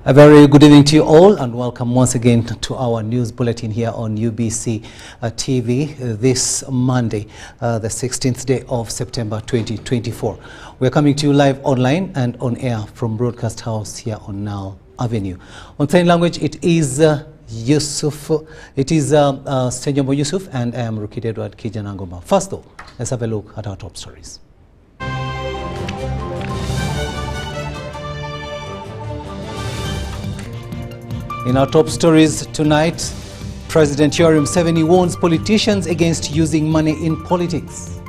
A very good evening to you all and welcome once again to our news bulletin here on UBC TV this Monday, the 16th day of September 2024. We're coming to you live online and on air from Broadcast House here on Nile Avenue. On sign language, it is Senjombo Yusuf and I am Rukidi Kiijanangoma. First though, let's have a look at our top stories. In our top stories tonight, President Museveni warns politicians against using money in politics.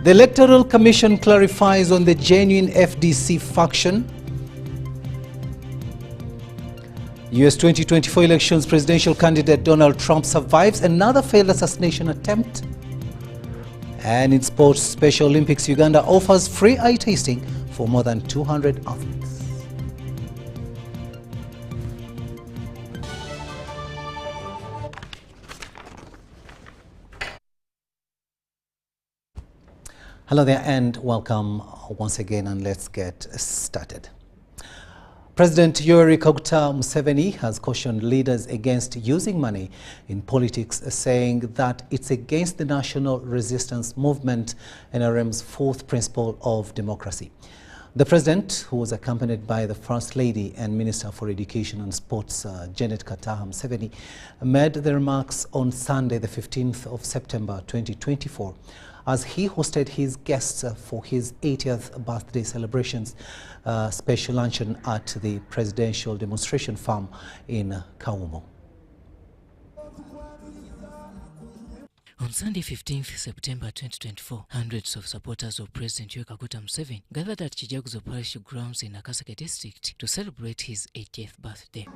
The Electoral Commission clarifies on the genuine FDC faction. US 2024 elections presidential candidate Donald Trump survives another failed assassination attempt. And in sports, Special Olympics Uganda offers free eye tasting for more than 200 athletes. Hello there and welcome once again, and let's get started. President Museveni has cautioned leaders against using money in politics, saying that it's against the National Resistance Movement, NRM's fourth principle of democracy. The president, who was accompanied by the First Lady and Minister for Education and Sports, Janet Kataha Museveni, made the remarks on Sunday, the 15th of September 2024, as he hosted his guests for his 80th birthday celebrations, special luncheon at the Presidential Demonstration Farm in Kawumo. On Sunday, 15th September 2024, hundreds of supporters of President Museveni gathered at Chijaguzo Parish grounds in Nakaseke district to celebrate his 80th birthday.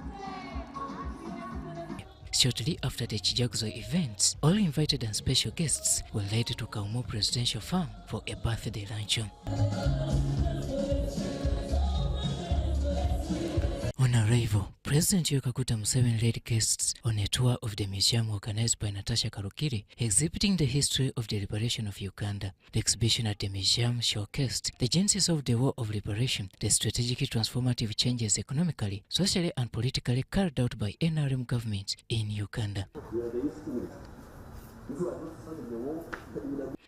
Shortly after the Chijaguzo events, all invited and special guests were led to Kawumo Presidential Farm for a birthday luncheon. On arrival, President Museveni led guests on a tour of the museum organized by Natasha Karukiri, exhibiting the history of the liberation of Uganda. The exhibition at the museum showcased the genesis of the War of Liberation, the strategically transformative changes economically, socially and politically carried out by NRM government in Uganda.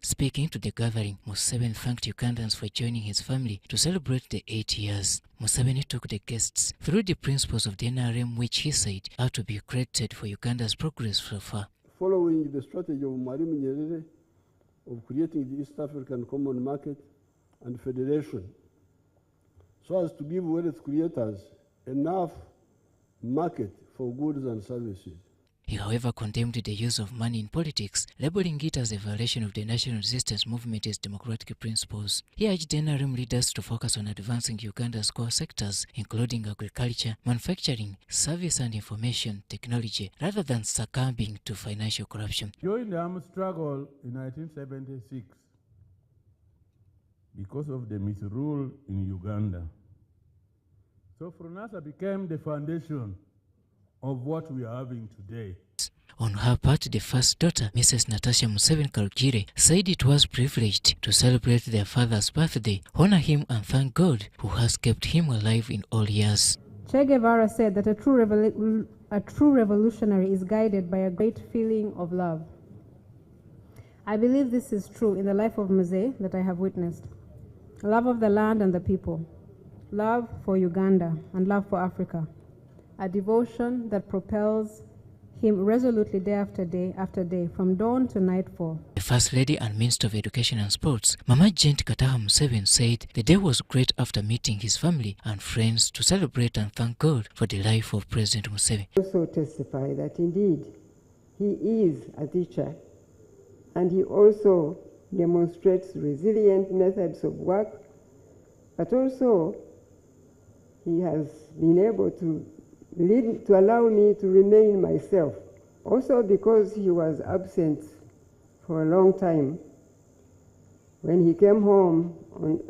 Speaking to the gathering, Museveni thanked Ugandans for joining his family to celebrate the 8 years. Museveni took the guests through the principles of the NRM, which he said are to be credited for Uganda's progress so far. Following the strategy of Mwalimu Nyerere of creating the East African Common Market and Federation, so as to give wealth creators enough market for goods and services. He, however, condemned the use of money in politics, labeling it as a violation of the National Resistance Movement's democratic principles. He urged NRM leaders to focus on advancing Uganda's core sectors, including agriculture, manufacturing, service and information technology, rather than succumbing to financial corruption. Joined the armed struggle in 1976 because of the misrule in Uganda. So FRONASA became the foundation of what we are having today. On her part, the first daughter, Mrs. Natasha Museveni Karukire, said it was privileged to celebrate their father's birthday, honor him and thank God who has kept him alive in all years. Che Guevara said that a true revolutionary is guided by a great feeling of love. I believe this is true in the life of Muse that I have witnessed. Love of the land and the people, love for Uganda and love for Africa. A devotion that propels him resolutely day after day, from dawn to nightfall. The First Lady and Minister of Education and Sports, Mama Janet Kataha Museveni, said the day was great after meeting his family and friends to celebrate and thank God for the life of President Museveni. Also testify that indeed he is a teacher, and he also demonstrates resilient methods of work, but also he has been able to allow me to remain myself. Also because he was absent for a long time. When he came home,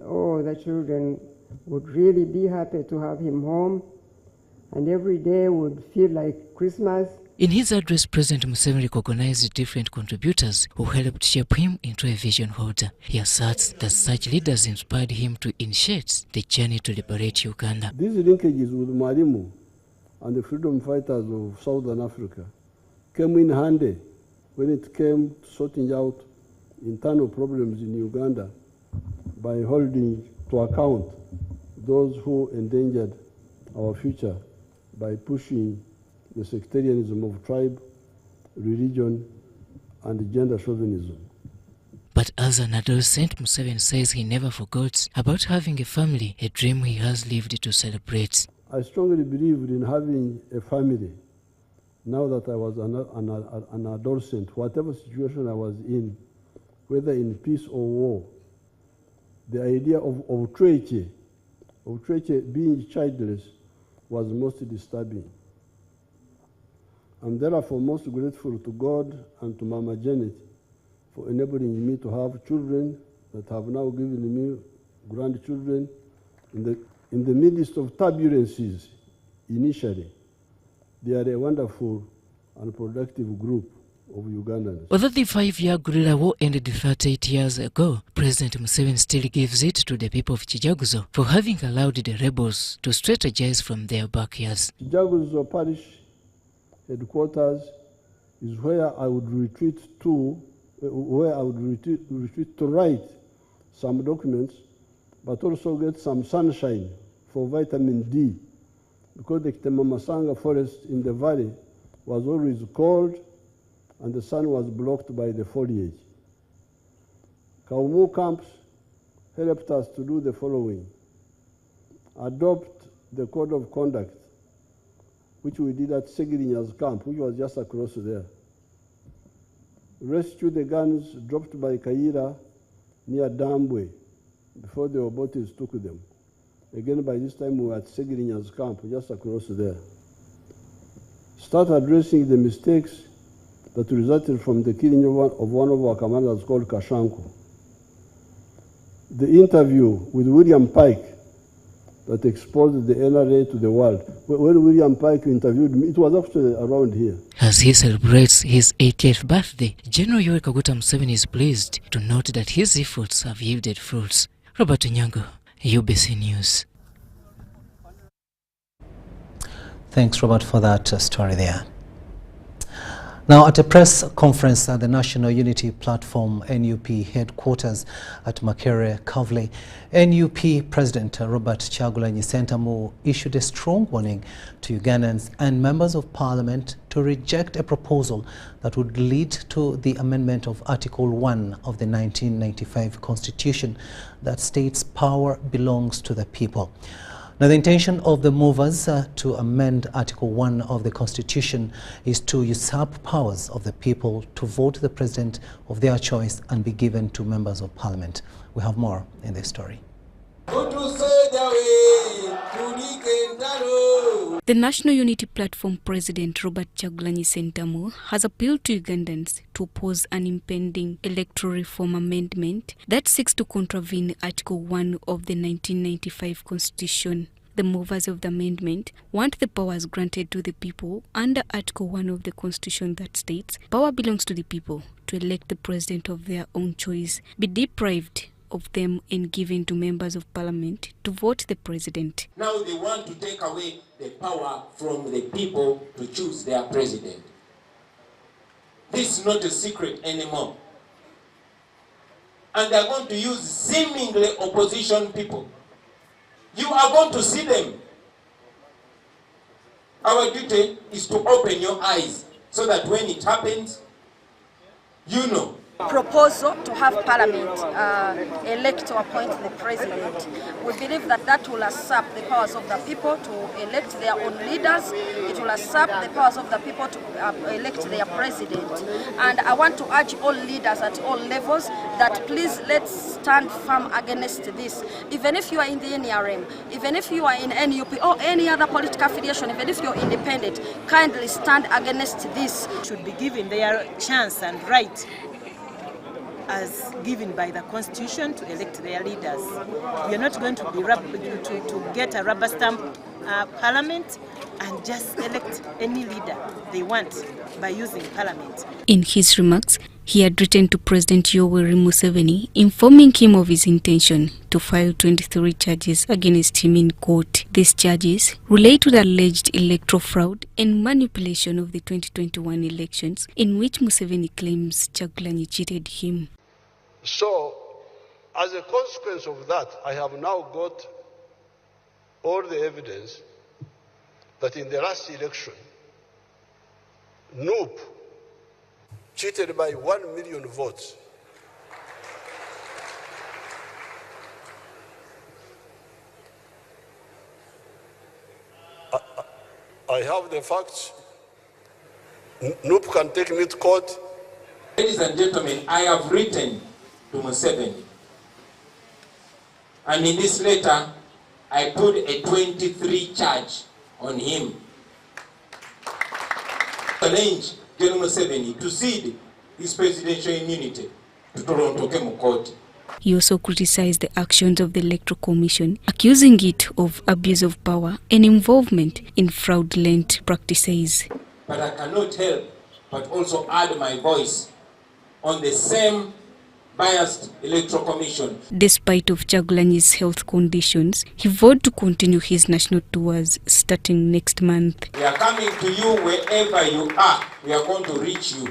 all the children would really be happy to have him home, and every day would feel like Christmas. In his address, President Museveni recognized different contributors who helped shape him into a vision holder. He asserts that such leaders inspired him to initiate the journey to liberate Uganda. These linkages with Mwalimu and the freedom fighters of Southern Africa came in handy when it came to sorting out internal problems in Uganda by holding to account those who endangered our future by pushing the sectarianism of tribe, religion, and gender chauvinism. But as an adolescent, Museveni says he never forgot about having a family, a dream he has lived to celebrate. I strongly believed in having a family. Now that I was an adolescent, whatever situation I was in, whether in peace or war, the idea of being childless was most disturbing. I'm therefore most grateful to God and to Mama Janet for enabling me to have children that have now given me grandchildren in the midst of turbulences initially. They are a wonderful and productive group of Ugandans. Although the 5-year guerrilla war ended 38 years ago, President Museveni still gives it to the people of Chijaguzo for having allowed the rebels to strategize from their backyards. Chijaguzo Parish headquarters is where I would retreat to, to write some documents, but also get some sunshine for vitamin D, because the Kitemamasanga forest in the valley was always cold and the sun was blocked by the foliage. Kaumu camps helped us to do the following: adopt the code of conduct, which we did at Segirinya's camp, which was just across there. Rescue the guns dropped by Kaira near Dambwe before the Obotes took them. Again, by this time, we were at Segirinya's camp, just across there. Start addressing the mistakes that resulted from the killing of one of our commanders called Kashanku. The interview with William Pike that exposed the NRA to the world. When William Pike interviewed me, it was actually around here. As he celebrates his 80th birthday, General Yoweri Kaguta Museveni is pleased to note that his efforts have yielded fruits. Robert Nyango, UBC News. Thanks, Robert, for that story there. Now, at a press conference at the National Unity Platform NUP headquarters at Makerere, Kavli, NUP President Robert Kyagulanyi Ssentamu issued a strong warning to Ugandans and members of Parliament to reject a proposal that would lead to the amendment of Article 1 of the 1995 Constitution that states power belongs to the people. Now, the intention of the movers to amend Article 1 of the Constitution is to usurp powers of the people to vote the president of their choice and be given to members of Parliament. We have more in this story. The National Unity Platform President Robert Kyagulanyi Ssentamu has appealed to Ugandans to oppose an impending electoral reform amendment that seeks to contravene Article 1 of the 1995 Constitution. The movers of the amendment want the powers granted to the people under Article 1 of the Constitution that states power belongs to the people to elect the president of their own choice be deprived of them and given to members of Parliament to vote the president. Now they want to take away the power from the people to choose their president. This is not a secret anymore. And they're going to use seemingly opposition people. You are going to see them. Our duty is to open your eyes so that when it happens, you know. Proposal to have Parliament elect or appoint the President. We believe that that will usurp the powers of the people to elect their own leaders. It will usurp the powers of the people to elect their President. And I want to urge all leaders at all levels that please let's stand firm against this. Even if you are in the NRM, even if you are in NUP or any other political affiliation, even if you're independent, kindly stand against this. Should be given their chance and right as given by the Constitution to elect their leaders. We are not going to be to get a rubber stamp parliament and just elect any leader they want by using parliament. In his remarks, he had written to President Yoweri Museveni, informing him of his intention to file 23 charges against him in court. These charges relate to the alleged electoral fraud and manipulation of the 2021 elections, in which Museveni claims Kyagulanyi cheated him. So, as a consequence of that, I have now got all the evidence that in the last election, NUP cheated by 1 million votes. I have the facts. NUP can take me to court. Ladies and gentlemen, I have written to Museveni. And in this letter, I put a 23 charge on him. Challenge General Museveni to cede his presidential immunity to Toronto Kemu Court. He also criticized the actions of the Electoral Commission, accusing it of abuse of power and involvement in fraudulent practices. But I cannot help but also add my voice on the same biased Electoral Commission. Despite of Kyagulanyi's health conditions, he vowed to continue his national tours starting next month. We are coming to you wherever you are. We are going to reach you.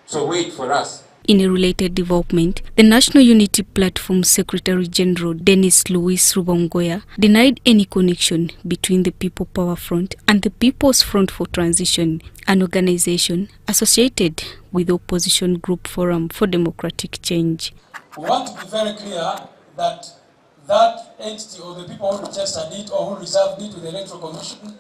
So wait for us. In a related development, the National Unity Platform Secretary General Dennis Louis Rubongoya denied any connection between the People Power Front and the People's Front for Transition, an organization associated with the opposition group Forum for Democratic Change. We want to be very clear that that entity or the people who registered it or who reserved it to the Electoral Commission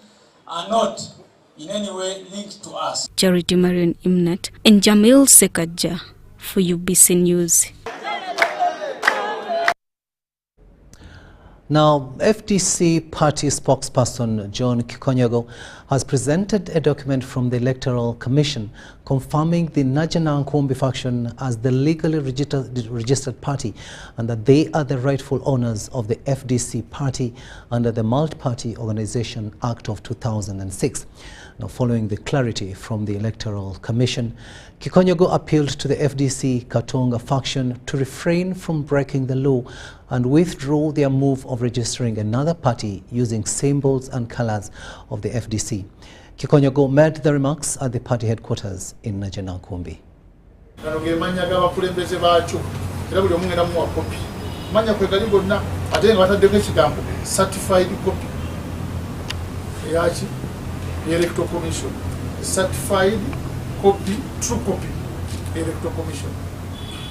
are not in any way linked to us. Charity Marion Imnat and Jamil Sekaja for UBC News. Now, FDC party spokesperson John Kikonyogo has presented a document from the Electoral Commission confirming the Uganda-Mozambique faction as the legally registered party and that they are the rightful owners of the FDC party under the Multi-Party Organization Act of 2006. Now, following the clarity from the Electoral Commission, Kikonyogo appealed to the FDC Katonga faction to refrain from breaking the law and withdraw their move of registering another party using symbols and colors of the FDC. Kikonyogo made the remarks at the party headquarters in Uganda-Mozambique. Certified copy. Electoral Commission. Certified copy, true copy. Electoral Commission.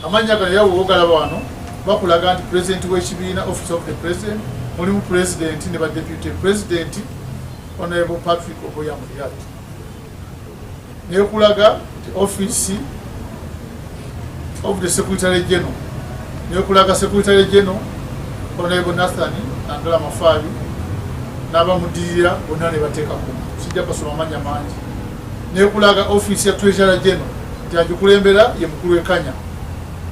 Amanya kana yawo ogalabano bakulaga nti president w'ekibiina office of the president mulimu president ne ba deputy president honorable Patrick Oboya Muriat. Ne kulaga office of the secretary general. Ne kulaga secretary general honorable Nathan Angela Mafabi n'abamudirira bonna ne bateekako. Sijja basoma amanya mangi. Ne kulaga office ya treasurer general yajukulembera ye mukulu w'Ekanya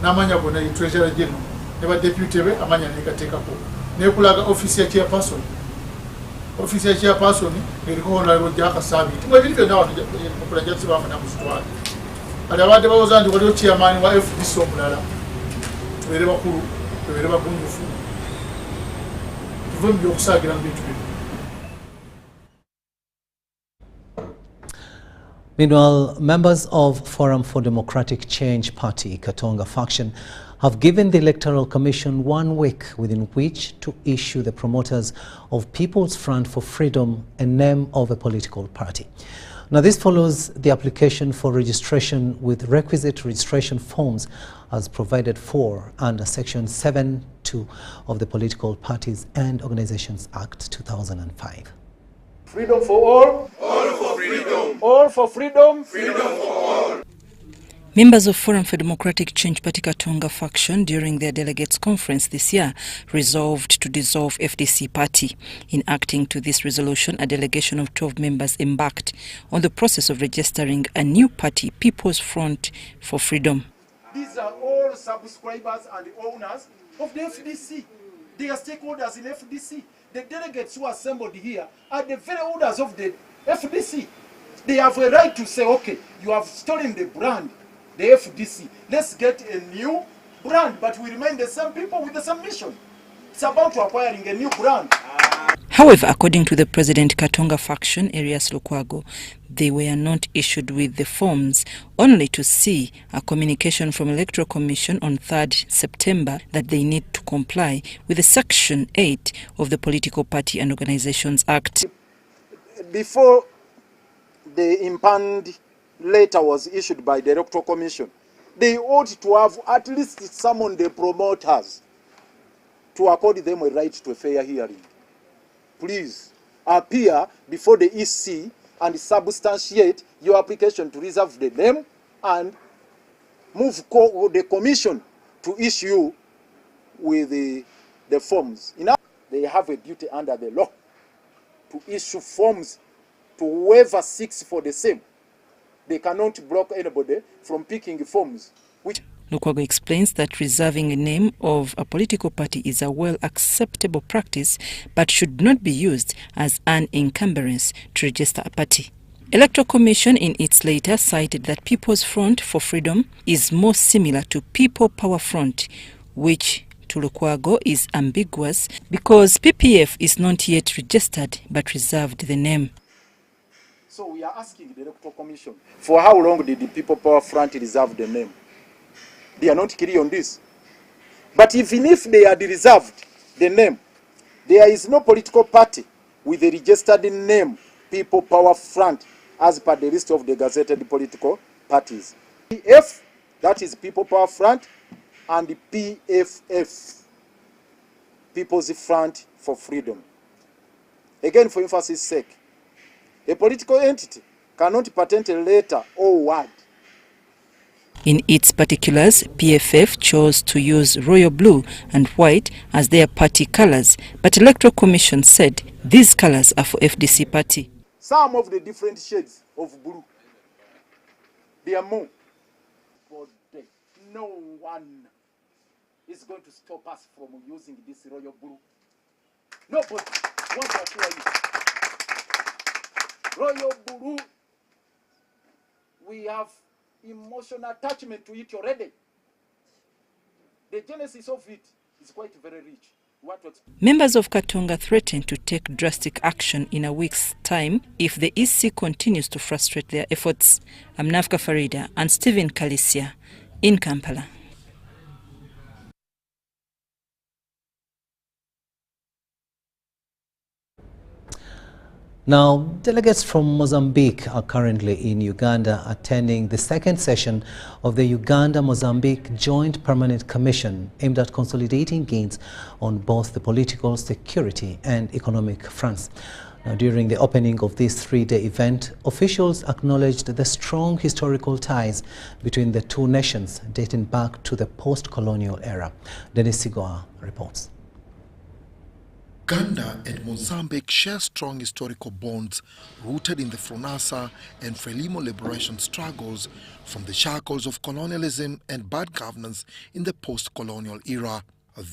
n'amanya gonna ye treasurer general ne ba deputy be amanya ne gateekako. Ne kulaga office ya chairperson. Office ya chairperson eriko honorable Jaka Sabi. Tumwe bili byonna wano mukulaga tsiba afuna musitwali. Ali abadde bawoza nti waliwo chairman wa FDC omulala. Tubeere bakulu, tubeere bagunjufu. Tuve mu by'okusaagira mu bintu bino. Meanwhile, members of Forum for Democratic Change Party, Katonga faction, have given the Electoral Commission 1 week within which to issue the promoters of People's Front for Freedom a name of a political party. Now, this follows the application for registration with requisite registration forms as provided for under Section 7(2) of the Political Parties and Organizations Act 2005. Freedom for all. All for freedom. All for freedom. Freedom for all. Members of Forum for Democratic Change Party Katonga faction during their delegates conference this year resolved to dissolve FDC party. In acting to this resolution, a delegation of 12 members embarked on the process of registering a new party, People's Front for Freedom. These are all subscribers and owners of the FDC. They are stakeholders in FDC. the delegates who assembled here are the very owners of the FDC. They have a right to say, okay, you have stolen the brand, the FDC. Let's get a new brand, but we remain the same people with the same mission. It's about acquiring a new brand. However, according to the President Katonga faction, Erias Lukwago, they were not issued with the forms, only to see a communication from Electoral Commission on 3rd September that they need to comply with the Section 8 of the Political Party and Organizations Act. Before the impanned letter was issued by the Electoral Commission, they ought to have at least summoned the promoters to accord them a right to a fair hearing. Please appear before the EC and substantiate your application to reserve the name and move the commission to issue with the forms. They have a duty under the law to issue forms to whoever seeks for the same. They cannot block anybody from picking forms. Lukwago explains that reserving a name of a political party is a well-acceptable practice, but should not be used as an encumbrance to register a party. Electoral Commission in its letter cited that People's Front for Freedom is more similar to People Power Front, which to Lukwago is ambiguous because PPF is not yet registered but reserved the name. So we are asking the Electoral Commission, for how long did the People Power Front reserve the name? They are not clear on this. But even if they had reserved the name, there is no political party with a registered name People Power Front as per the list of the gazetted political parties. PF, that is People Power Front, and the PFF, People's Front for Freedom. Again, for emphasis' sake, a political entity cannot patent a letter or word. In its particulars, PFF chose to use royal blue and white as their party colors, but Electoral Commission said these colors are for FDC party. Some of the different shades of blue, they are more. But no one is going to stop us from using this royal blue. Nobody wants to assure you. Royal blue, we have emotional attachment to it already. The genesis of it is quite very rich. Members of Katonga threatened to take drastic action in a week's time if the EC continues to frustrate their efforts. I'm Nafka Farida and Stephen Kalisia in Kampala. Now, delegates from Mozambique are currently in Uganda attending the second session of the Uganda-Mozambique Joint Permanent Commission aimed at consolidating gains on both the political, security and economic fronts. Now, during the opening of this three-day event, officials acknowledged the strong historical ties between the two nations dating back to the post-colonial era. Dennis Sigoa reports. Uganda and Mozambique share strong historical bonds rooted in the Frunasa and Frelimo liberation struggles from the shackles of colonialism and bad governance in the post-colonial era.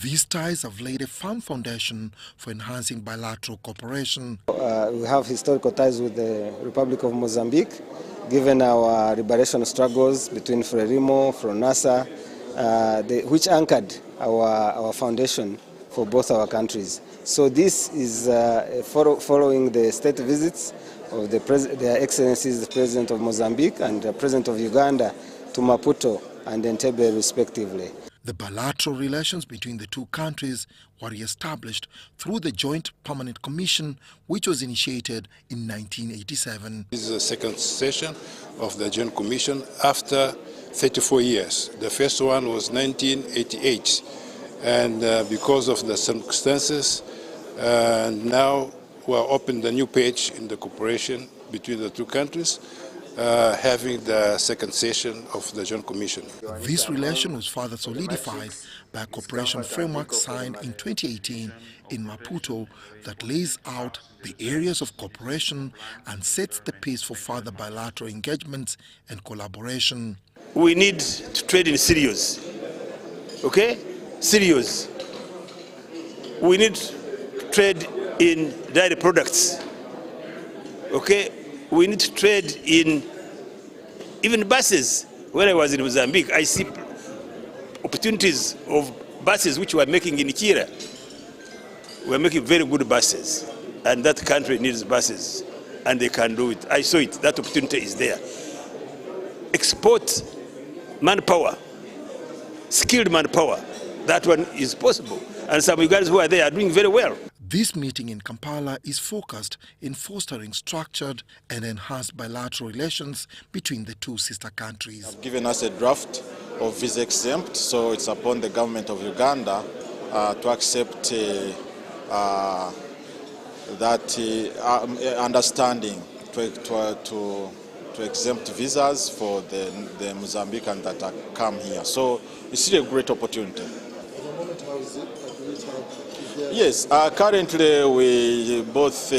These ties have laid a firm foundation for enhancing bilateral cooperation. We have historical ties with the Republic of Mozambique, given our liberation struggles between Frelimo, Frunasa, which anchored our foundation for both our countries. So this is following the state visits of Their Excellencies the President of Mozambique and the President of Uganda to Maputo and Entebbe respectively. The bilateral relations between the two countries were re-established through the Joint Permanent Commission, which was initiated in 1987. This is the second session of the Joint Commission after 34 years. The first one was 1988. And because of the circumstances, now we're opening the new page in the cooperation between the two countries, having the second session of the Joint Commission. This relation was further solidified by a cooperation framework signed in 2018 in Maputo that lays out the areas of cooperation and sets the pace for further bilateral engagements and collaboration. We need to trade in serious, okay? Serious. We need to trade in dairy products. Okay, we need to trade in even buses. When I was in Mozambique, I see opportunities of buses which we are making in Kira. We are making very good buses, and that country needs buses, and they can do it. I saw it, that opportunity is there. Export manpower, skilled manpower, that one is possible. And some Ugandans who are there are doing very well. This meeting in Kampala is focused in fostering structured and enhanced bilateral relations between the two sister countries. They've given us a draft of visa exempt, so it's upon the government of Uganda to accept that understanding to exempt visas for the Mozambicans that come here. So it's really a great opportunity. Yes, currently both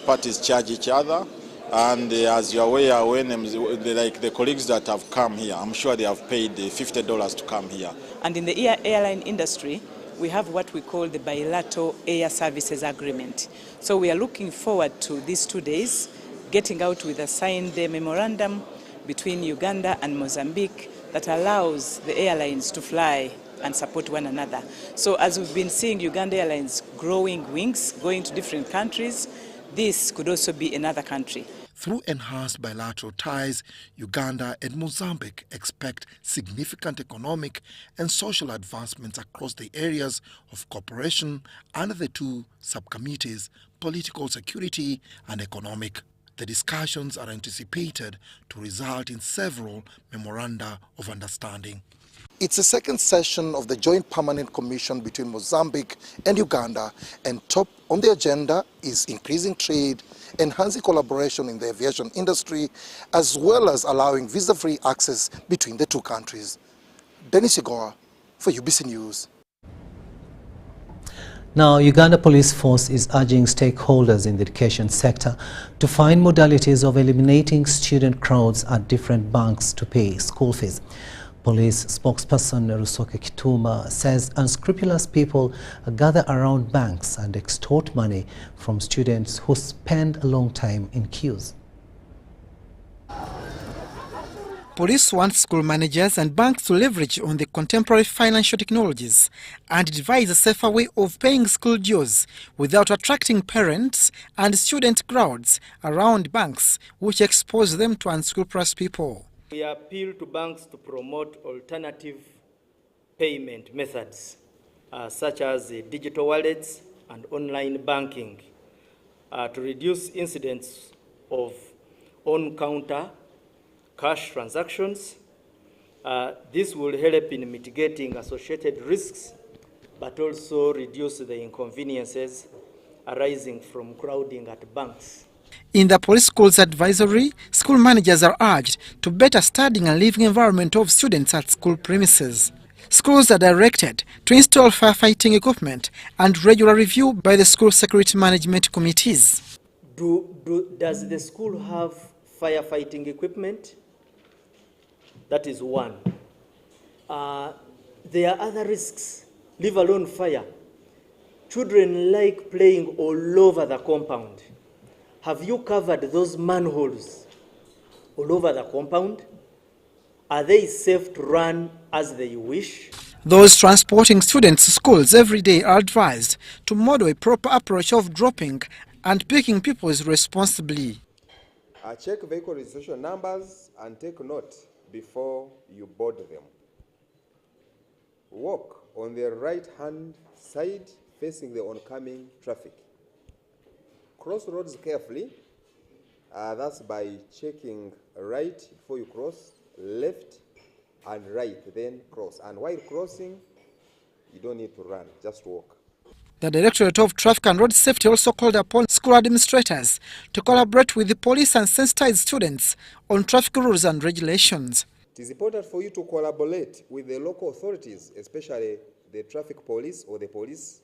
parties charge each other, and as you're aware, when like the colleagues that have come here, I'm sure they have paid $50 to come here. And in the airline industry, we have what we call the bilateral air services agreement. So we are looking forward to these 2 days, getting out with a signed memorandum between Uganda and Mozambique that allows the airlines to fly and support one another. So as we've been seeing Uganda Airlines growing wings, going to different countries, this could also be another country. Through enhanced bilateral ties, Uganda and Mozambique expect significant economic and social advancements across the areas of cooperation under the two subcommittees, political security and economic. The discussions are anticipated to result in several memoranda of understanding. It's the second session of the Joint Permanent Commission between Mozambique and Uganda, and top on the agenda is increasing trade, enhancing collaboration in the aviation industry, as well as allowing visa-free access between the two countries. Dennis Igoa for UBC News. Now, Uganda Police Force is urging stakeholders in the education sector to find modalities of eliminating student crowds at different banks to pay school fees. Police spokesperson Rusoke Kituma says unscrupulous people gather around banks and extort money from students who spend a long time in queues. Police want school managers and banks to leverage on the contemporary financial technologies and devise a safer way of paying school dues without attracting parents and student crowds around banks, which expose them to unscrupulous people. We appeal to banks to promote alternative payment methods, such as digital wallets and online banking, to reduce incidents of on-counter cash transactions. This will help in mitigating associated risks, but also reduce the inconveniences arising from crowding at banks. In the police school's advisory, school managers are urged to better studying and living environment of students at school premises. Schools are directed to install firefighting equipment and regular review by the school security management committees. Does the school have firefighting equipment? That is one. There are other risks, leave alone fire. Children like playing all over the compound. Have you covered those manholes all over the compound? Are they safe to run as they wish? Those transporting students to schools every day are advised to model a proper approach of dropping and picking people responsibly. Check vehicle registration numbers and take note before you board them. Walk on the right-hand side facing the oncoming traffic. Cross roads carefully, that's by checking right before you cross, left and right, then cross. And while crossing, you don't need to run, just walk. The Directorate of Traffic and Road Safety also called upon school administrators to collaborate with the police and sensitize students on traffic rules and regulations. It is important for you to collaborate with the local authorities, especially the traffic police or the police,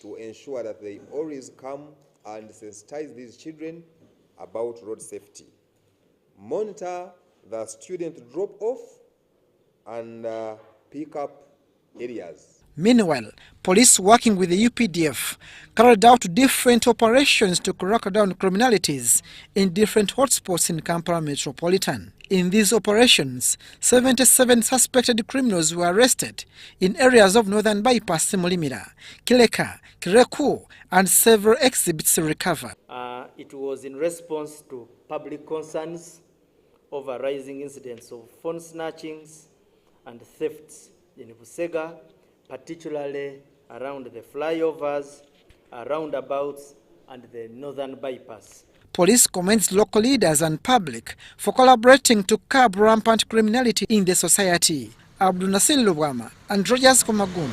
to ensure that they always come and sensitize these children about road safety. Monitor the student drop-off and pick-up areas. Meanwhile, police working with the UPDF carried out different operations to crack down criminalities in different hotspots in Kampala Metropolitan. In these operations, 77 suspected criminals were arrested in areas of Northern Bypass, Mulimira, Kileka, Kireku, and several exhibits recovered. It was in response to public concerns over rising incidents of phone snatchings and thefts in Busega, particularly around the flyovers, roundabouts, and the Northern Bypass. Police commends local leaders and public for collaborating to curb rampant criminality in the society. Abdul Nasir Lubwama and Rogers Komagum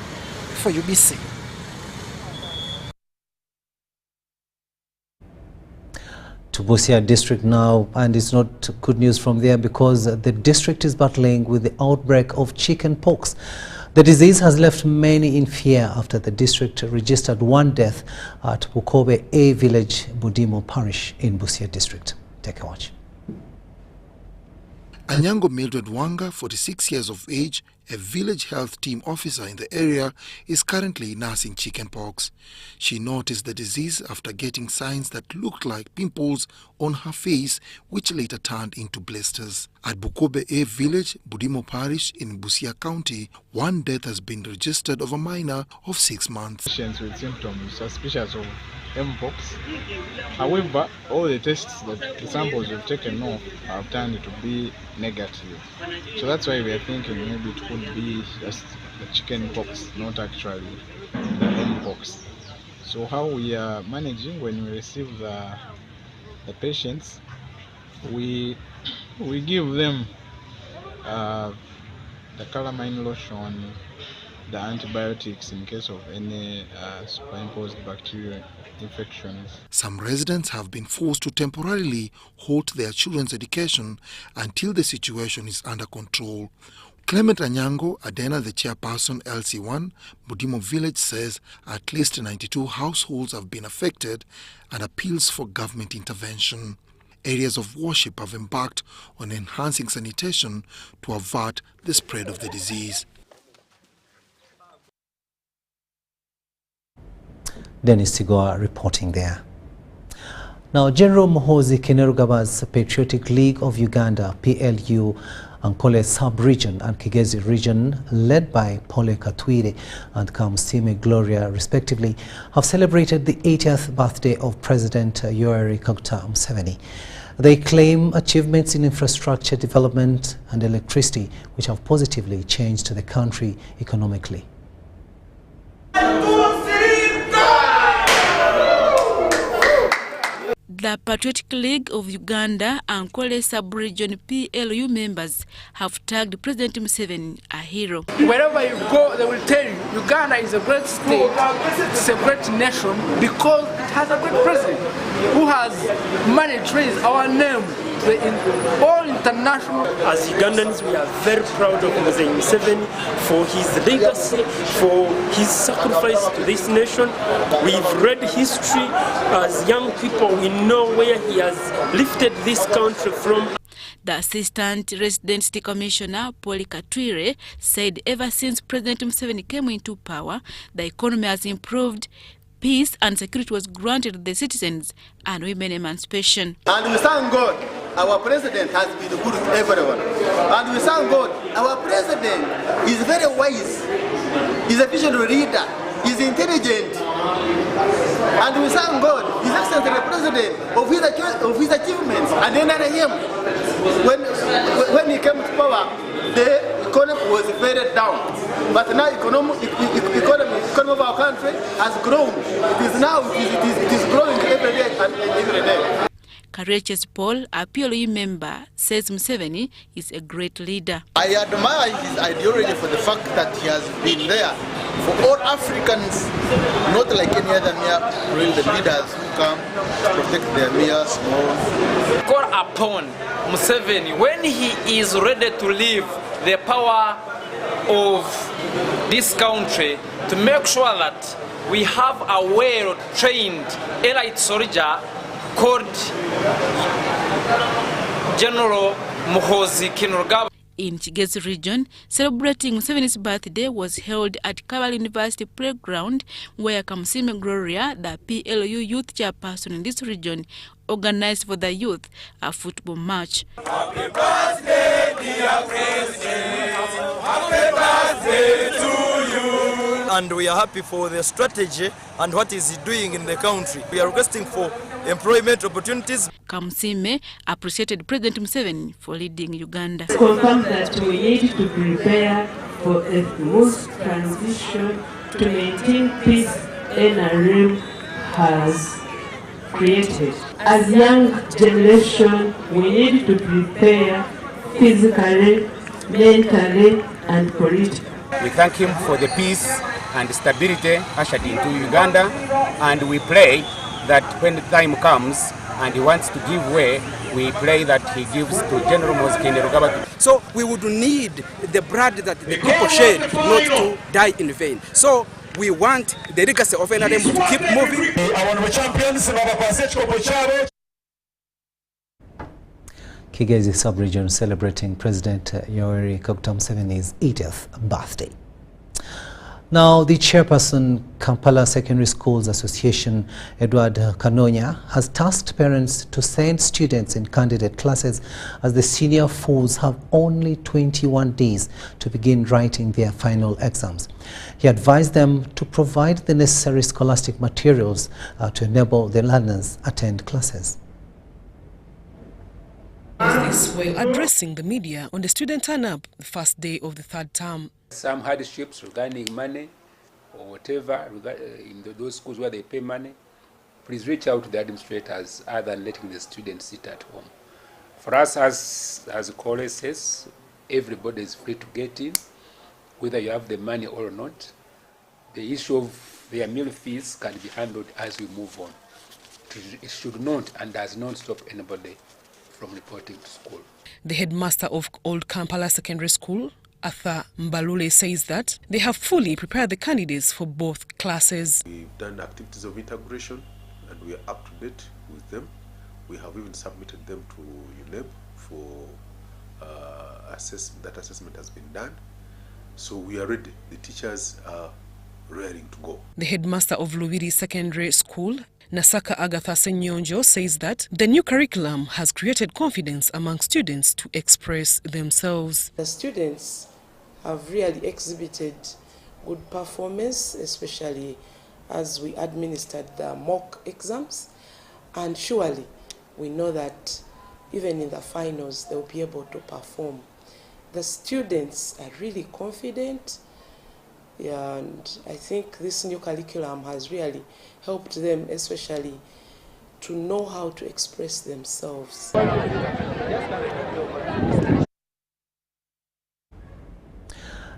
for UBC. To Busia district now, and it's not good news from there because the district is battling with the outbreak of chickenpox. The disease has left many in fear after the district registered one death at Bukobe A village, Budimo parish in Busia district. Take a watch. Anyango Mildred Wanga, 46 years of age, a village health team officer in the area, is currently nursing chickenpox. She noticed the disease after getting signs that looked like pimples on her face, which later turned into blisters. At Bukobe A village, Budimo parish in Busia County, one death has been registered of a minor of 6 months. Patients with symptoms suspicious of Mpox. However, all the tests that the samples we've taken off have turned to be negative. So that's why we are thinking maybe it could be just the chickenpox, not actually the Mpox. So how we are managing when we receive the patients, we give them the calamine lotion, the antibiotics in case of any superimposed bacterial infections. Some residents have been forced to temporarily halt their children's education until the situation is under control. Clement Anyango, Adena, the chairperson LC1, Budimo village, says at least 92 households have been affected and appeals for government intervention. Areas of worship have embarked on enhancing sanitation to avert the spread of the disease. Dennis Tigoa reporting there. Now, General Muhoozi Kainerugaba's Patriotic League of Uganda, PLU, Ankole Sub-Region and Kigezi Region, led by Pole Katwire and Kamusime Gloria, respectively, have celebrated the 80th birthday of President Yoweri Kaguta Museveni. They claim achievements in infrastructure development and electricity, which have positively changed the country economically. The Patriotic League of Uganda and Ankole Sub-Region PLU members have tagged President Museveni a hero. Wherever you go, they will tell you Uganda is a great state, it's a great nation because it has a great president who has managed to raise our name in all international. As Ugandans, we are very proud of President Museveni for his legacy, for his sacrifice to this nation. We've read history as young people. We know where he has lifted this country from. The Assistant Residency Commissioner, Pole Katwire, said ever since President Museveni came into power, the economy has improved, peace and security was granted to the citizens, and women emancipation. And we thank God, our president has been good to everyone. And we thank God, our president is very wise, he's a visionary leader, he's intelligent. And we thank God, His Excellency the President of his achievements. And then under him, when he came to power, the economy was very down. But now economy of our country has grown. It is growing every day and every day. Courageous Paul, a PLU member, says Museveni is a great leader. I admire his ideology for the fact that he has been there for all Africans, not like any other mere the leaders who come to protect their mere small. Call upon Museveni when he is ready to leave the power of this country to make sure that we have a well-trained elite soldier called General Muhoozi Kainerugaba. in Kigezi region, celebrating Museveni's birthday was held at Kabale University Playground, where Kamusime Gloria, the PLU youth chairperson in this region, organized for the youth a football match. Happy birthday, dear President. Happy birthday to you. And we are happy for the strategy and what is he doing in the country. We are requesting for employment opportunities. Kamusime appreciated President Museveni for leading Uganda. It's confirmed that we need to prepare for a smooth transition to maintain peace NRM has created. As young generation, we need to prepare physically, mentally, and politically. We thank him for the peace and stability ushered into Uganda, and we pray that when the time comes and he wants to give way, we pray that he gives to General Museveni. So we would need the blood that the people shed not to die in vain. So we want the legacy of NRM to keep moving. Kigezi sub-region celebrating President Yoweri Kaguta Museveni's 80th birthday. Now, the chairperson, Kampala Secondary Schools Association, Edward Kanonya, has tasked parents to send students in candidate classes as the senior fours have only 21 days to begin writing their final exams. He advised them to provide the necessary scholastic materials to enable the learners attend classes. This while addressing the media on the student turn-up the first day of the third term. Some hardships regarding money or whatever in those schools where they pay money, please reach out to the administrators other than letting the students sit at home. For us, as the college says, everybody is free to get in, whether you have the money or not. The issue of their meal fees can be handled as we move on. It should not and does not stop anybody from reporting to school. The headmaster of Old Kampala Secondary School, Arthur Mbalule, says that they have fully prepared the candidates for both classes. We've done activities of integration and we are up to date with them. We have even submitted them to UNEB for assessment. That assessment has been done. So we are ready. The teachers are raring to go. The headmaster of Lubiri Secondary School, Nasaka Agatha Senyonjo, says that the new curriculum has created confidence among students to express themselves. The students have really exhibited good performance, especially as we administered the mock exams. And surely we know that even in the finals, they'll be able to perform. The students are really confident, and I think this new curriculum has really helped them, especially to know how to express themselves.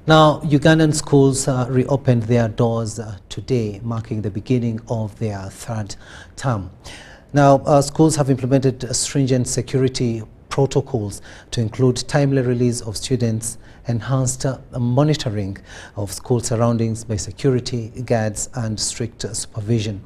Now, Ugandan schools reopened their doors today, marking the beginning of their third term. Now, schools have implemented stringent security protocols to include timely release of students, enhanced monitoring of school surroundings by security guards and strict supervision.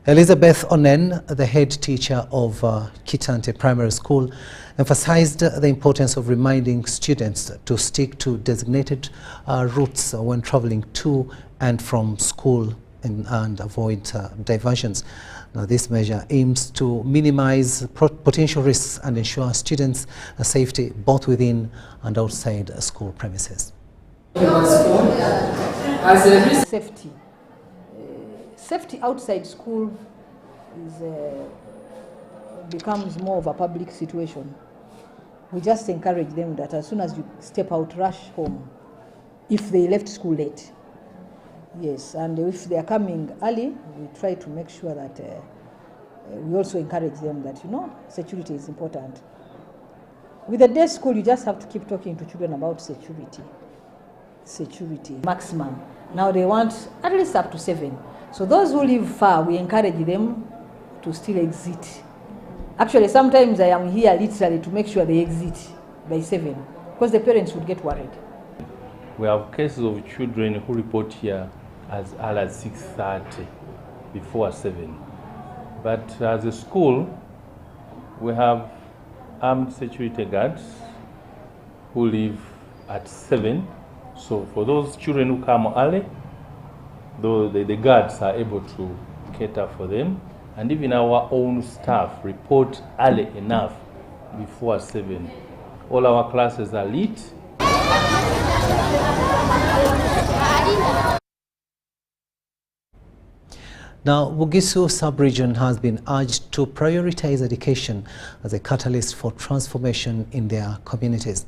Elizabeth Onen, the head teacher of Kitante Primary School, emphasized the importance of reminding students to stick to designated routes when traveling to and from school and avoid diversions. Now, this measure aims to minimize potential risks and ensure students' safety both within and outside school premises. Safety. Safety outside school becomes more of a public situation. We just encourage them that as soon as you step out, rush home if they left school late. Yes, and if they are coming early, we try to make sure that we also encourage them that, security is important. With the day school, you just have to keep talking to children about security. Security, maximum. Now they want at least up to 7. So those who live far, we encourage them to still exit. Actually, sometimes I am here literally to make sure they exit by 7, because the parents would get worried. We have cases of children who report here as early as 6:30, before 7. But as a school, we have armed security guards who leave at 7. So for those children who come early, the guards are able to cater for them. And even our own staff report early enough before 7. All our classes are lit. Now, Bugisu sub-region has been urged to prioritize education as a catalyst for transformation in their communities.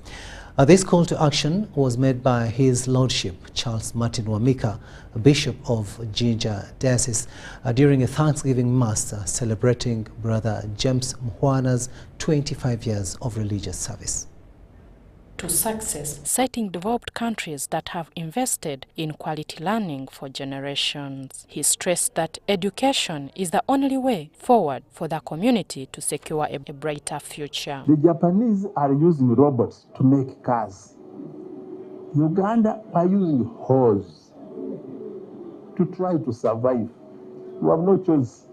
This call to action was made by His Lordship Charles Martin Wamika, Bishop of Jinja Diocese, during a Thanksgiving Mass celebrating Brother James Mhwana's 25 years of religious service. To success, citing developed countries that have invested in quality learning for generations. He stressed that education is the only way forward for the community to secure a brighter future. The Japanese are using robots to make cars. Uganda are using hoes to try to survive. We have no choice.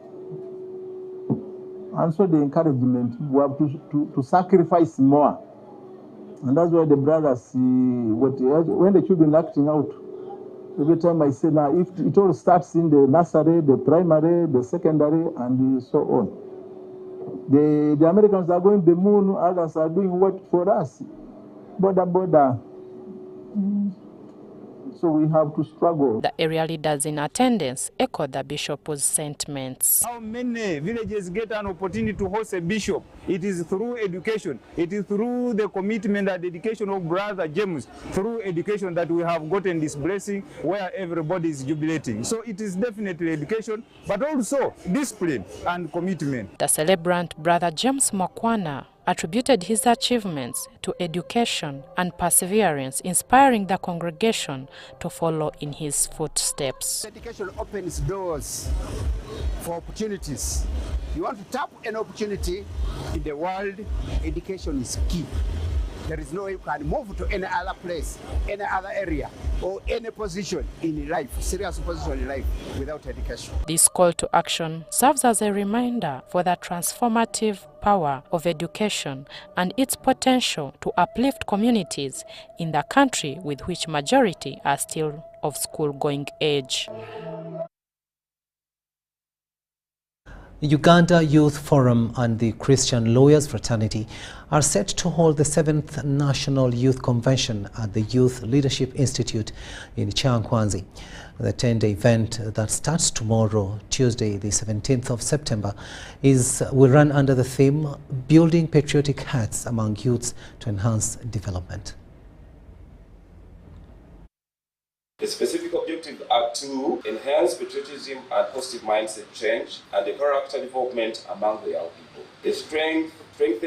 And so the encouragement, we have to sacrifice more. And that's why the brothers see when the children are acting out. Every time I say, now, if it all starts in the nursery, the primary, the secondary, and so on. The Americans are going to the moon, others are doing what for us? Border. So we have to struggle. The area leaders in attendance echoed the bishop's sentiments. How many villages get an opportunity to host a bishop? It is through education. It is through the commitment and dedication of Brother James, through education that we have gotten this blessing where everybody is jubilating. So it is definitely education, but also discipline and commitment. The celebrant Brother James Mhwana attributed his achievements to education and perseverance, inspiring the congregation to follow in his footsteps. Education opens doors for opportunities. You want to tap an opportunity in the world, education is key. There is no way you can move to any other place, any other area, or any position in life, serious position in life, without education. This call to action serves as a reminder for the transformative power of education and its potential to uplift communities in the country with which majority are still of school-going age. Uganda Youth Forum and the Christian Lawyers Fraternity are set to hold the 7th National Youth Convention at the Youth Leadership Institute in Chickenpox. The 10-day event that starts tomorrow, Tuesday, the 17th of September, will run under the theme Building Patriotic Hearts Among Youths to Enhance Development. The specific objectives are to enhance patriotism and positive mindset change and the character development among the young people. The strengthen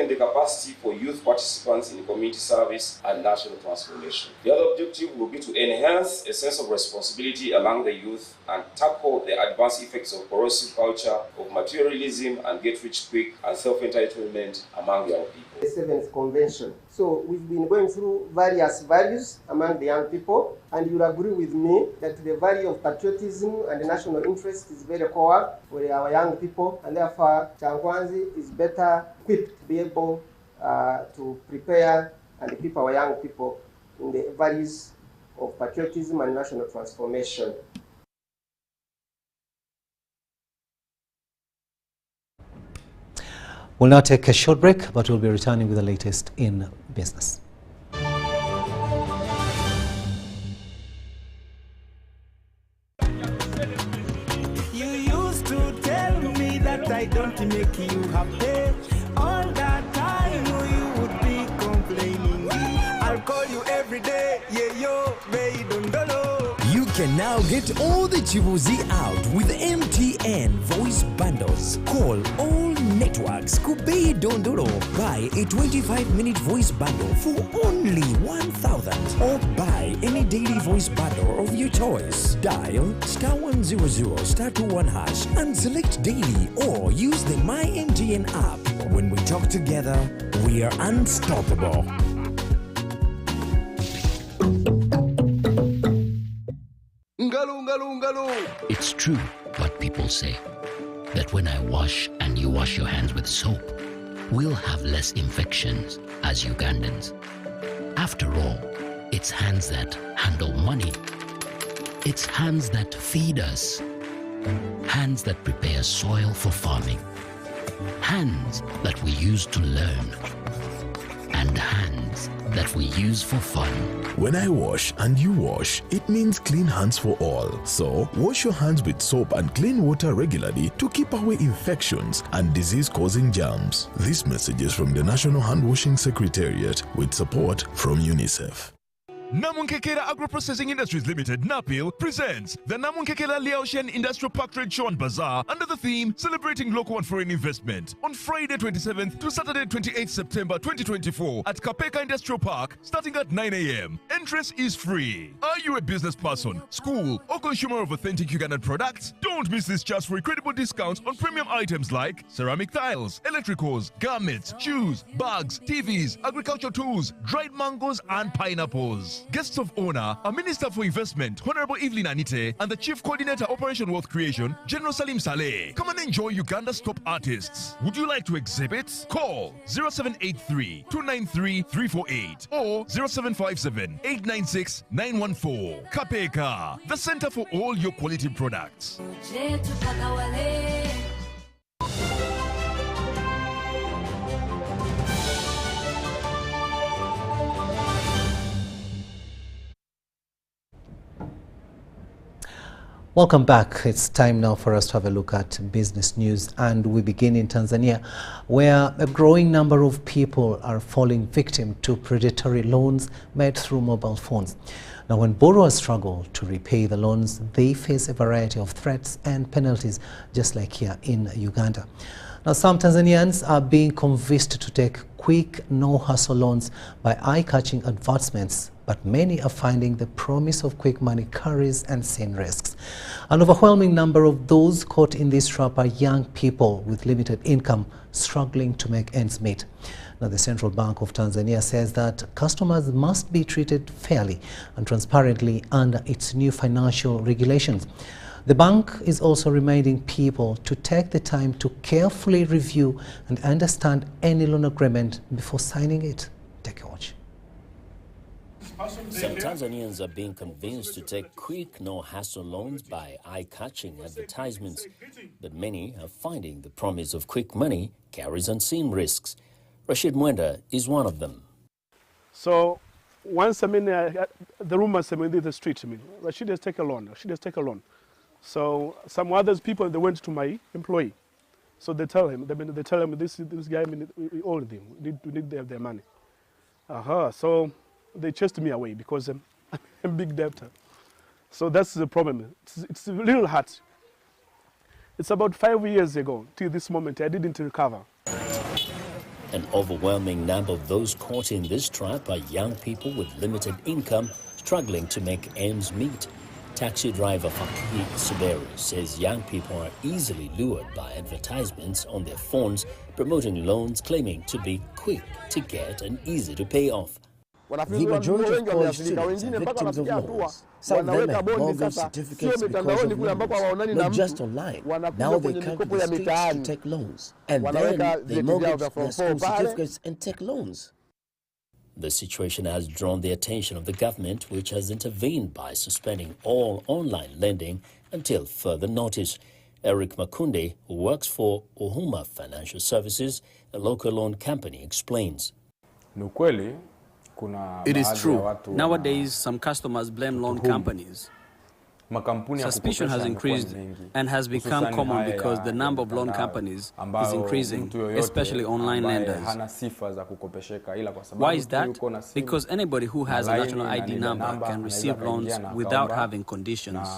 the capacity for youth participants in community service and national transformation. The other objective will be to enhance a sense of responsibility among the youth and tackle the adverse effects of corrosive culture of materialism and get-rich-quick and self-entitlement among young people. The 7th convention. So we've been going through various values among the young people, and you'll agree with me that the value of patriotism and the national interest is very core for our young people, and therefore Chickenpox is better equipped to be able to prepare and equip our young people in the values of patriotism and national transformation. We'll now take a short break, but we'll be returning with the latest in business. You used to tell me that I don't make you happy. All that time you would be complaining. I'll call you every day, yeah, yo, baby, don't know. You can now get all the Chibuzi out with MTN voice bundles. Call all networks Kubei Dondoro. Buy a 25-minute voice bundle for only 1,000 or buy any daily voice bundle of your choice. Dial *100 *21# and select daily or use the My MTN app. When we talk together, we are unstoppable. It's true what people say, that when I wash and you wash your hands with soap, we'll have less infections as Ugandans. After all, it's hands that handle money. It's hands that feed us. Hands that prepare soil for farming. Hands that we use to learn. And hands that we use for fun. When I wash and you wash, it means clean hands for all. So, wash your hands with soap and clean water regularly to keep away infections and disease-causing germs. This message is from the National Hand Washing Secretariat with support from UNICEF. Namunkekela Agro-Processing Industries Limited, NAPIL, presents the Namunkekela Liaoshen Industrial Park Trade Show and Bazaar under the theme Celebrating Local and Foreign Investment on Friday 27th to Saturday 28th September 2024 at Kapeka Industrial Park starting at 9 a.m. Entrance is free. Are you a business person, school, or consumer of authentic Ugandan products? Don't miss this chance for incredible discounts on premium items like ceramic tiles, electricals, garments, shoes, bags, TVs, agricultural tools, dried mangoes, and pineapples. Guests of honor are Minister for Investment, Honorable Evelyn Anite, and the Chief Coordinator Operation Wealth Creation, General Salim Saleh. Come and enjoy Uganda's top artists. Would you like to exhibit? Call 0783-293-348 or 0757-896-914. Kapeka, the center for all your quality products. Welcome back. It's time now for us to have a look at business news, and we begin in Tanzania, where a growing number of people are falling victim to predatory loans made through mobile phones. Now, when borrowers struggle to repay the loans, they face a variety of threats and penalties, just like here in Uganda. Now, some Tanzanians are being convinced to take quick, no-hassle loans by eye-catching advertisements, but many are finding the promise of quick money carries unseen risks. An overwhelming number of those caught in this trap are young people with limited income struggling to make ends meet. Now, the Central Bank of Tanzania says that customers must be treated fairly and transparently under its new financial regulations. The bank is also reminding people to take the time to carefully review and understand any loan agreement before signing it. Take a watch. Some Tanzanians are being convinced to take quick, no-hassle loans by eye-catching advertisements, but many are finding the promise of quick money carries unseen risks. Rashid Mwenda is one of them. So once the rumors in the street, Rashid has taken a loan, Rashid has taken a loan. So some other people, they went to my employee. So they tell him, they tell him this guy, we owe them, we need their money. So they chased me away because I'm a big debtor. So that's the problem. It's a little hard. It's about 5 years ago, till this moment, I didn't recover. An overwhelming number of those caught in this trap are young people with limited income struggling to make ends meet. Taxi driver Fakir Suberu says young people are easily lured by advertisements on their phones promoting loans claiming to be quick to get and easy to pay off. The majority of college students are victims of loans. Some of them have mortgage certificates because of loans, not just online. Now they come to the streets to take loans, and then they mortgage their school certificates and take loans. The situation has drawn the attention of the government, which has intervened by suspending all online lending until further notice. Eric Makunde, who works for Uhuma Financial Services, a local loan company, explains. It is true. Nowadays, some customers blame loan companies. Suspicion has increased and has become common because the number of loan companies is increasing, especially online lenders. Why is that? Because anybody who has a national ID number can receive loans without having conditions.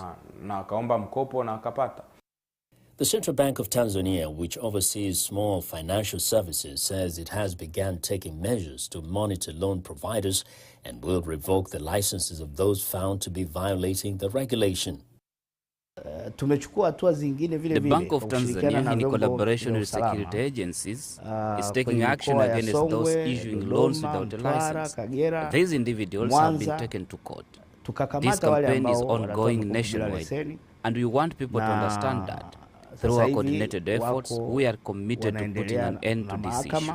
The Central Bank of Tanzania, which oversees small financial services, says it has begun taking measures to monitor loan providers and will revoke the licenses of those found to be violating the regulation. The Bank of Tanzania, in collaboration with security agencies, is taking action against those issuing loans without a license. These individuals have been taken to court. This campaign is ongoing nationwide, and we want people to understand that. Through our coordinated efforts, we are committed to putting an end to this issue.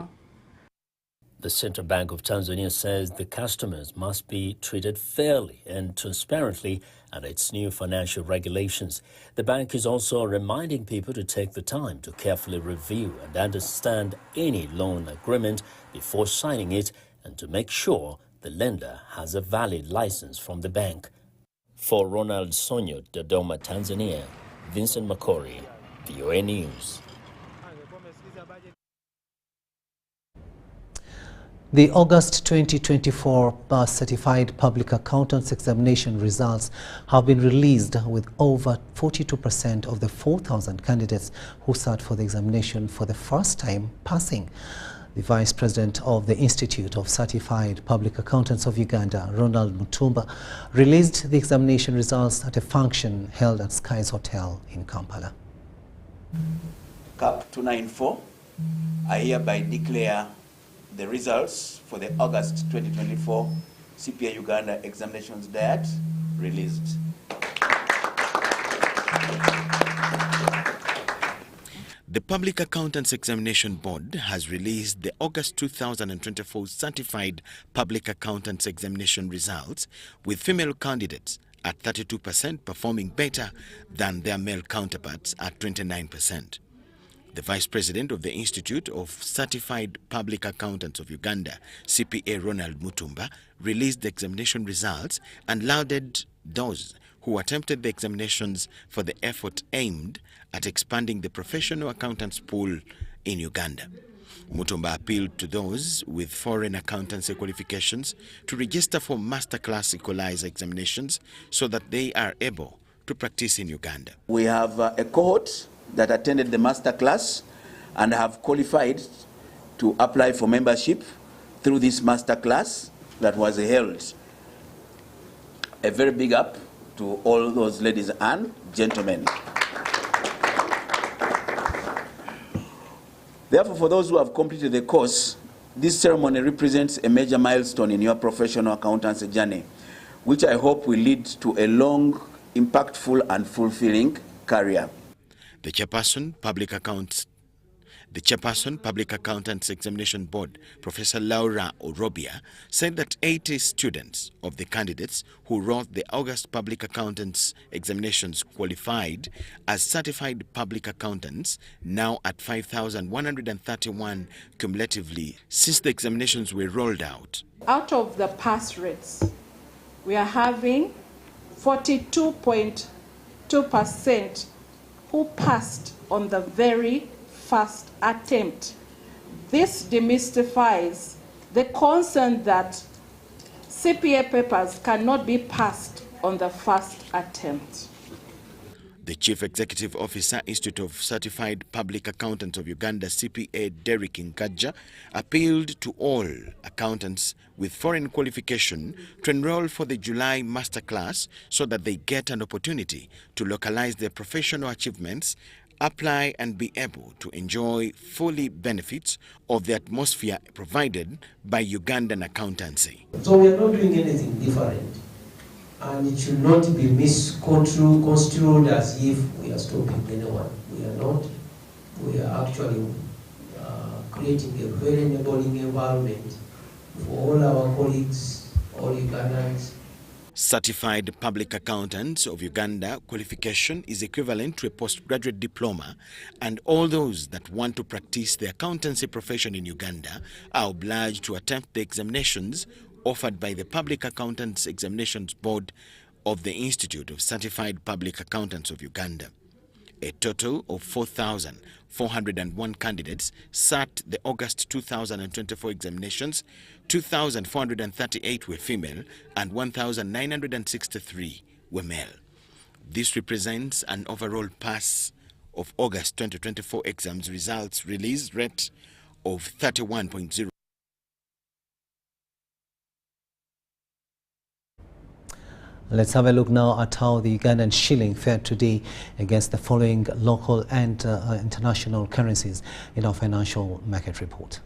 The Central Bank of Tanzania says the customers must be treated fairly and transparently under its new financial regulations. The bank is also reminding people to take the time to carefully review and understand any loan agreement before signing it and to make sure the lender has a valid license from the bank. For Ronald Sonyo, Dodoma, Tanzania, Vincent Makori, VOA News. The August 2024 Certified Public Accountants Examination results have been released, with over 42% of the 4,000 candidates who sat for the examination for the first time passing. The Vice President of the Institute of Certified Public Accountants of Uganda, Ronald Mutumba, released the examination results at a function held at Sky's Hotel in Kampala. CAP 294, I hereby declare the results for the August 2024 CPA Uganda Examinations Diet released. The Public Accountants Examination Board has released the August 2024 Certified Public Accountants Examination results, with female candidates at 32% performing better than their male counterparts at 29%. The Vice President of the Institute of Certified Public Accountants of Uganda, CPA Ronald Mutumba, released the examination results and lauded those who attempted the examinations for the effort aimed at expanding the professional accountants pool in Uganda. Mutumba appealed to those with foreign accountancy qualifications to register for masterclass equalizer examinations so that they are able to practice in Uganda. We have a cohort that attended the master class and have qualified to apply for membership through this master class that was held. A very big up to all those ladies and gentlemen. Therefore, for those who have completed the course, this ceremony represents a major milestone in your professional accountancy journey, which I hope will lead to a long, impactful and fulfilling career. The Chairperson, Public Accountants Examination Board, Professor Laura Orobia, said that 80 students of the candidates who wrote the August Public Accountants Examinations qualified as certified public accountants, now at 5,131 cumulatively since the examinations were rolled out. Out of the pass rates, we are having 42.2% who passed on the very first attempt. This demystifies the concern that CPA papers cannot be passed on the first attempt. The Chief Executive Officer, Institute of Certified Public Accountants of Uganda, CPA Derek Nkajja, appealed to all accountants with foreign qualification to enroll for the July masterclass so that they get an opportunity to localize their professional achievements, apply and be able to enjoy fully benefits of the atmosphere provided by Ugandan accountancy. So we are not doing anything different, and it should not be misconstrued as if we are stopping anyone. We are not. We are actually creating a very enabling environment for all our colleagues, all Ugandans. Certified Public Accountants of Uganda qualification is equivalent to a postgraduate diploma, and all those that want to practice the accountancy profession in Uganda are obliged to attempt the examinations offered by the Public Accountants Examinations Board of the Institute of Certified Public Accountants of Uganda. A total of 4,401 candidates sat the August 2024 examinations. 2,438 were female and 1,963 were male. This represents an overall pass of August 2024 exams results release rate of 31.0. Let's have a look now at how the Ugandan shilling fared today against the following local and international currencies in our financial market report.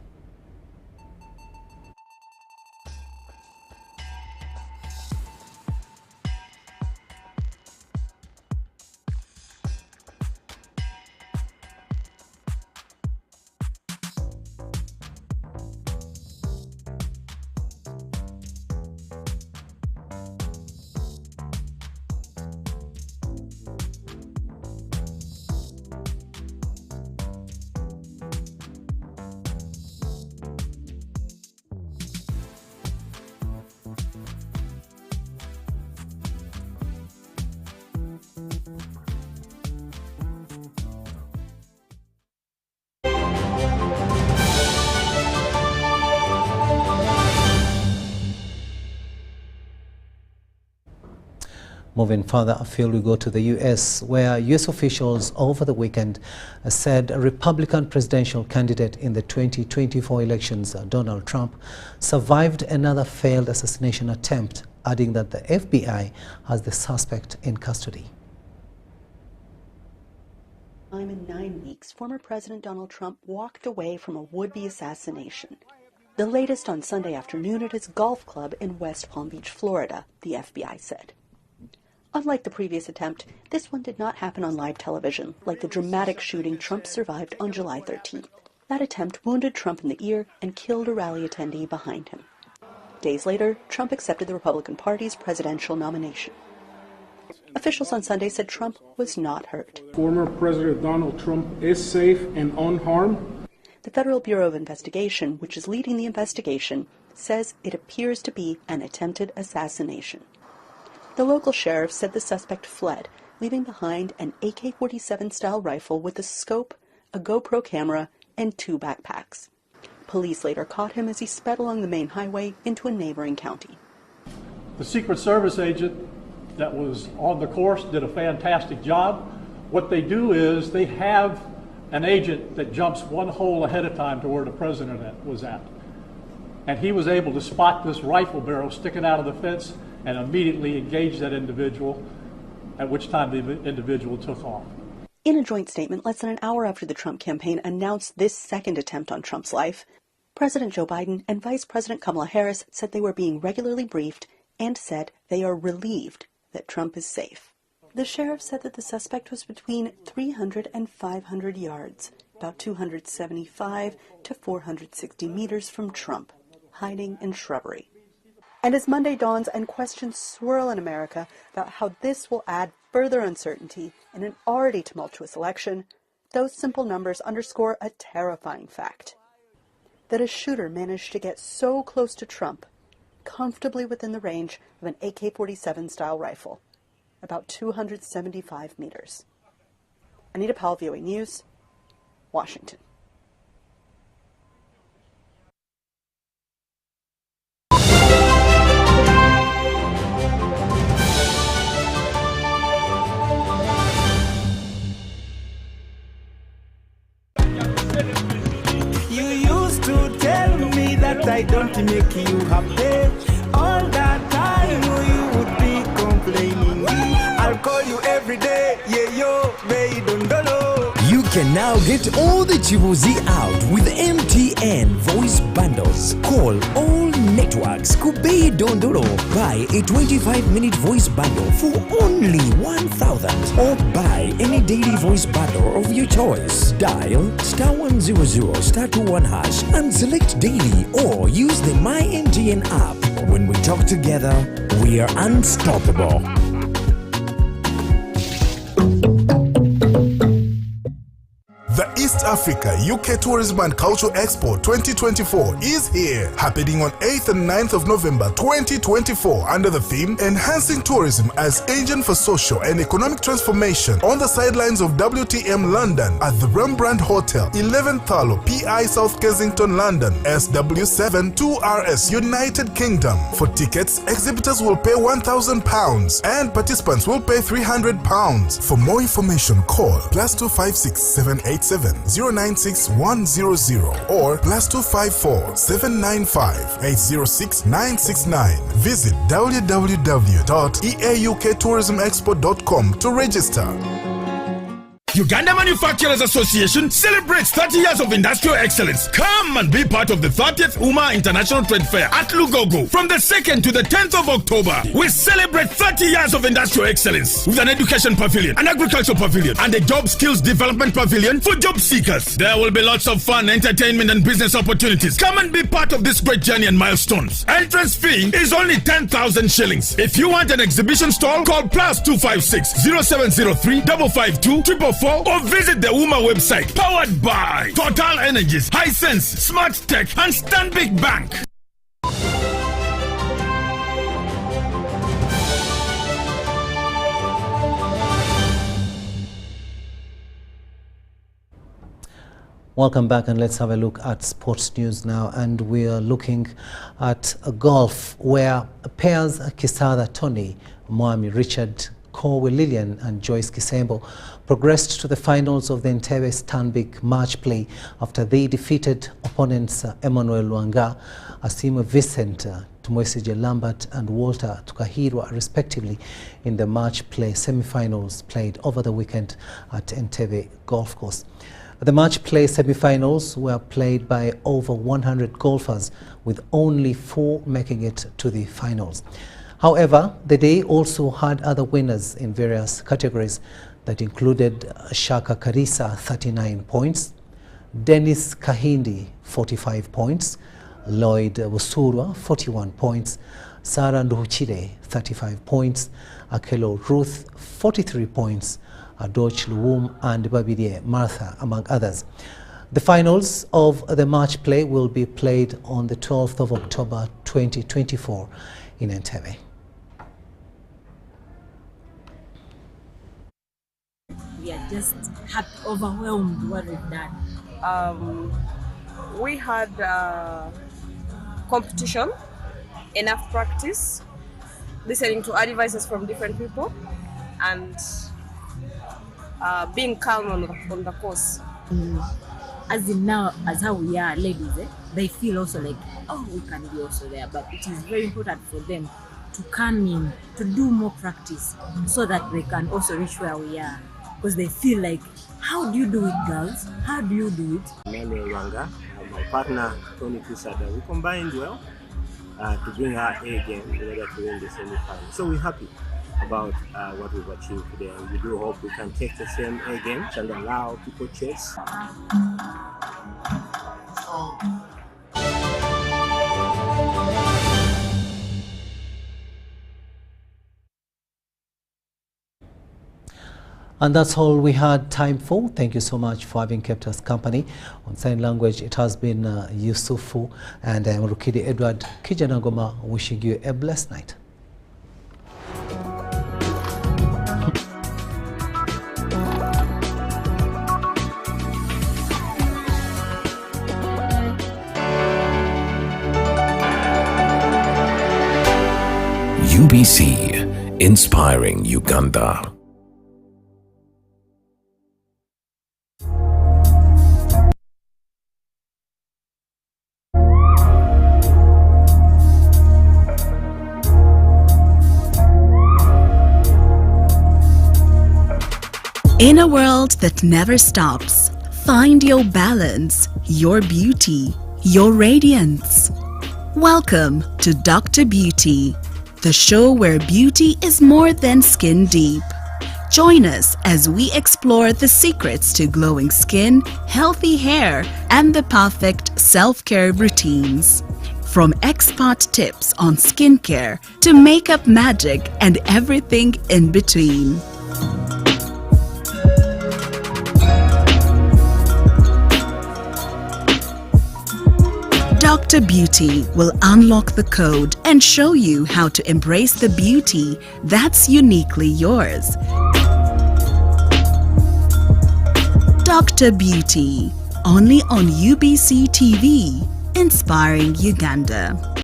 Moving further afield, we go to the U.S., where U.S. officials over the weekend said a Republican presidential candidate in the 2024 elections, Donald Trump, survived another failed assassination attempt, adding that the FBI has the suspect in custody. In 9 weeks, former President Donald Trump walked away from a would-be assassination. The latest on Sunday afternoon at his golf club in West Palm Beach, Florida, the FBI said. Unlike the previous attempt, this one did not happen on live television, like the dramatic shooting Trump survived on July 13th. That attempt wounded Trump in the ear and killed a rally attendee behind him. Days later, Trump accepted the Republican Party's presidential nomination. Officials on Sunday said Trump was not hurt. Former President Donald Trump is safe and unharmed. The Federal Bureau of Investigation, which is leading the investigation, says it appears to be an attempted assassination. The local sheriff said the suspect fled, leaving behind an AK-47-style rifle with a scope, a GoPro camera, and 2 backpacks. Police later caught him as he sped along the main highway into a neighboring county. The Secret Service agent that was on the course did a fantastic job. What they do is they have an agent that jumps one hole ahead of time to where the president was at. And he was able to spot this rifle barrel sticking out of the fence and immediately engage that individual, at which time the individual took off. In a joint statement less than an hour after the Trump campaign announced this second attempt on Trump's life, President Joe Biden and Vice President Kamala Harris said they were being regularly briefed and said they are relieved that Trump is safe. The sheriff said that the suspect was between 300 and 500 yards, about 275 to 460 meters from Trump, hiding in shrubbery. And as Monday dawns and questions swirl in America about how this will add further uncertainty in an already tumultuous election, those simple numbers underscore a terrifying fact: that a shooter managed to get so close to Trump, comfortably within the range of an AK-47-style rifle, about 275 meters. Anita Powell, VOA News, Washington. I don't make you happy. All that time you would be complaining. I'll call you every day. Yeah, yo, baby, don't know. You can now get all the Chibuzi out with MTN voice bundles. Call all networks. Kubei Dondoro. Buy a 25-minute voice bundle for only 1,000. Or buy any daily voice bundle of your choice. Dial *100 *21# and select daily, or use the My MTN app. When we talk together, we are unstoppable. The East Africa UK Tourism and Cultural Expo 2024 is here, happening on 8th and 9th of November 2024 under the theme Enhancing Tourism as Engine for Social and Economic Transformation on the sidelines of WTM London at the Rembrandt Hotel, 11th Thurlow, PI South Kensington, London, SW7 2RS, United Kingdom. For tickets, exhibitors will pay £1,000 and participants will pay £300. For more information, call +256 787 096 100 or +254 795 806 969. Visit www.eaukTourismExpo.com to register. Uganda Manufacturers Association celebrates 30 years of industrial excellence. Come and be part of the 30th UMA International Trade Fair at Lugogo from the 2nd to the 10th of October. We celebrate 30 years of industrial excellence with an education pavilion, an agricultural pavilion, and a job skills development pavilion for job seekers. There will be lots of fun, entertainment, and business opportunities. Come and be part of this great journey and milestones. Entrance fee is only 10,000 shillings. If you want an exhibition stall, call +256 0703 552 444 or visit the UMA website, powered by Total Energies, Hisense, Smart Tech, and Stanbic Bank. Welcome back, and let's have a look at sports news now. And we are looking at golf, where pairs Kisada Tony, Mwami Richard, Kowe Lillian and Joyce Kisembo progressed to the finals of the Entebbe Stanbic match play after they defeated opponents Emmanuel Luanga, Asimo Vincent, Tumwesije Lambert and Walter Tukahirwa respectively in the match play semi-finals played over the weekend at Entebbe Golf Course. The match play semi-finals were played by over 100 golfers, with only 4 making it to the finals. However, the day also had other winners in various categories that included Shaka Karisa 39 points, Dennis Kahindi 45 points, Lloyd Wusurwa 41 points, Sarah Nduhuchide 35 points, Akelo Ruth 43 points, Adoch Luwum and Babidie Martha, among others. The finals of the match play will be played on the 12th of October 2024 in Entebbe. We are just happy, overwhelmed what we've done. We had competition, enough practice, listening to advices from different people, and being calm on the course. As in now, as how we are ladies, they feel also like, oh, we can be also there. But it is very important for them to come in, to do more practice, so that they can also reach where we are. Because they feel like, how do you do it, girls? How do you do it? Emmanuel Luanga, my partner, Tony Kusada, we combined well to bring our A game in order to win the semi-final. So we're happy about what we've achieved today, and we do hope we can take the same A game and allow people chase. And that's all we had time for. Thank you so much for having kept us company. On sign language, it has been Yusufu, and I'm Rukidi Kiijanangoma, wishing you a blessed night. UBC, inspiring Uganda. In a world that never stops, find your balance, your beauty, your radiance. Welcome to Dr. Beauty, the show where beauty is more than skin deep. Join us as we explore the secrets to glowing skin, healthy hair, and the perfect self-care routines. From expert tips on skincare to makeup magic and everything in between. Dr. Beauty will unlock the code and show you how to embrace the beauty that's uniquely yours. Dr. Beauty, only on UBC TV, inspiring Uganda.